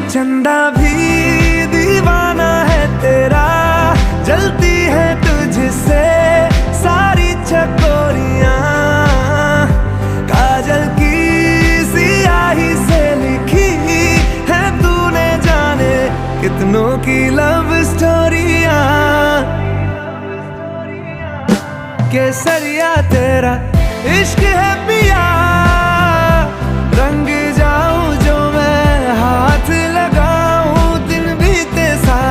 चंदा भी दीवाना है तेरा, जलती है तुझसे सारी चकोरियां। काजल की सियाही से लिखी है तूने जाने कितनों की लव स्टोरियां। केसरिया तेरा इश्क है पिया